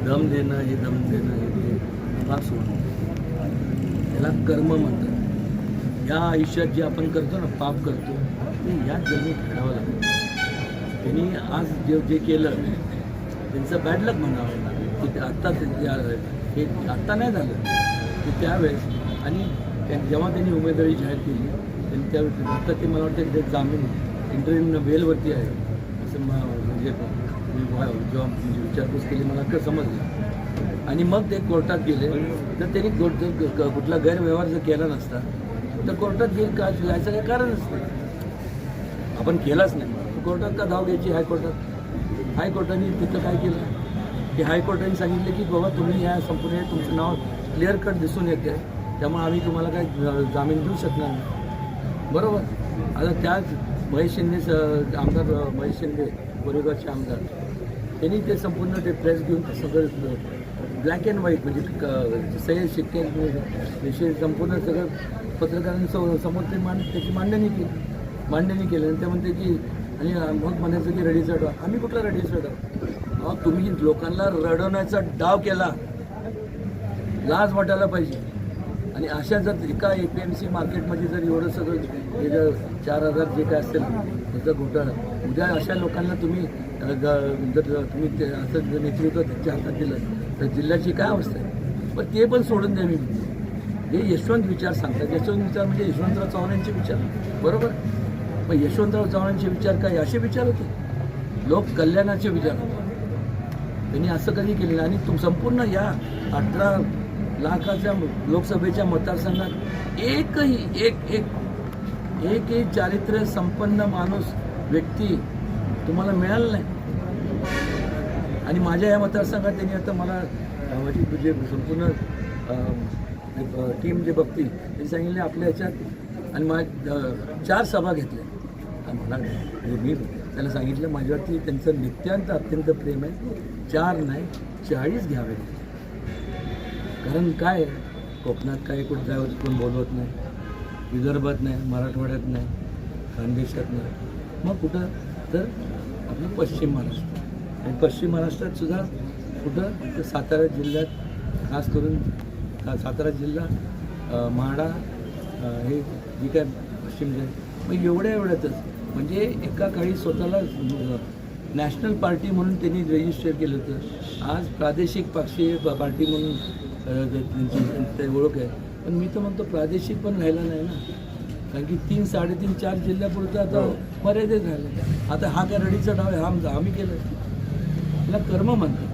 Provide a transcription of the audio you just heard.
दम देणं हे फार सोडणं, त्याला कर्म म्हणतात. या आयुष्यात जे आपण करतो ना, पाप करतो, ते याच जन्मी फेडावं लागतं. त्यांनी आज जे केलं त्यांचं बॅड लक म्हणावं लागेल की आत्ता हे आत्ता नाही झालं की त्यावेळेस. आणि जेव्हा त्यांनी उमेदवारी जाहीर केली त्यांनी त्यावेळेस आता ते मला वाटतं ते जामीन इंटरव्ह्यू वेलवरती आहे असं म्हणजे मी जेव्हा म्हणजे विचारपूस केली मला तर समजलं. आणि मग ते कोर्टात गेले. तर त्यांनी कुठला गैरव्यवहार जर केला नसता तर कोर्टात जायचं काही कारणच नाही. आपण केलाच नाही, कोर्टात का धाव घ्यायची हायकोर्टाने तिथं काय केलं की हायकोर्टाने सांगितलं की बाबा तुम्ही या संपूर्ण तुमचं नाव क्लिअर कट दिसून येते, त्यामुळे आम्ही तुम्हाला काय जामीन देऊ शकणार नाही. बरोबर. आता त्याच महेश शिंदे आमदार महेश शिंदे गोरेगावचे आमदार त्यांनी ते संपूर्ण ते प्रेस घेऊन सगळं ब्लॅक अँड व्हाईट म्हणजे सह्य शिक्के संपूर्ण सगळं पत्रकारांसमोर ते त्याची मांडणी केली आणि ते म्हणते की आणि मग म्हणायचं की रडीचा डाव. आम्ही कुठला रडीचा डाव? तुम्ही लोकांना रडवण्याचा डाव केला, लाज वाटायला पाहिजे. आणि अशा जर एका APMC मार्केटमध्ये जर एवढं सगळं हे जर 4,000 जे काय असेल त्याचा घोटाळा, उद्या अशा लोकांना तुम्ही जर तुम्ही ते असं जर नेतृत्व त्यांच्या हातात दिलं तर जिल्ह्याची काय अवस्था आहे. पण ते पण सोडून द्या. मी हे यशवंत विचार सांगतात. यशवंत विचार म्हणजे यशवंतराव चव्हाणांचे विचार, बरोबर. मग यशवंतराव चव्हाणांचे विचार काय असे विचार होते, लोक कल्याणाचे विचार होते. त्यांनी असं कधी केलेलं. आणि संपूर्ण या 18 लाखाच्या लोकसभेच्या मतदारसंघात एकही चारित्र्य संपन्न माणूस व्यक्ती तुम्हाला मिळाला नाही. आणि माझ्या या मतदारसंघात त्यांनी आता मला म्हणजे संपूर्ण टीम जे बघतील त्यांनी सांगितले आपल्या ह्याच्यात. आणि माझ्या 4 सभा घेतल्या. आणि मला म्हणजे मी त्यांना सांगितलं माझ्यावरती त्यांचं नित्यांत अत्यंत प्रेम आहे. 4 नाही 40 घ्यावे. कारण काय कोकणात काही कुठं जायवर कोण बोलवत नाही, विदर्भात नाही, मराठवाड्यात नाही, खानदेशात नाही, मग कुठं तर आपलं पश्चिम महाराष्ट्र. आणि पश्चिम महाराष्ट्रात सुद्धा कुठं तर सातारा जिल्ह्यात खास करून सातारा जिल्हा म्हाडा हे जी काय पश्चिम जिल्हा मग एवढ्यातच म्हणजे एका काळी स्वतःला नॅशनल पार्टी म्हणून त्यांनी रजिस्टर केलं होतं. आज प्रादेशिक पक्षी पार्टी म्हणून त्यांची ओळख आहे. पण मी तर म्हणतो प्रादेशिक पण राहिला नाही ना, कारण की 3, 3.5, 4 जिल्ह्यापुरतं आता मर्यादित राहिलं. आता हा काय रडीचा डाव आहे, हा आम्ही केलं. त्याला कर्म म्हणतात.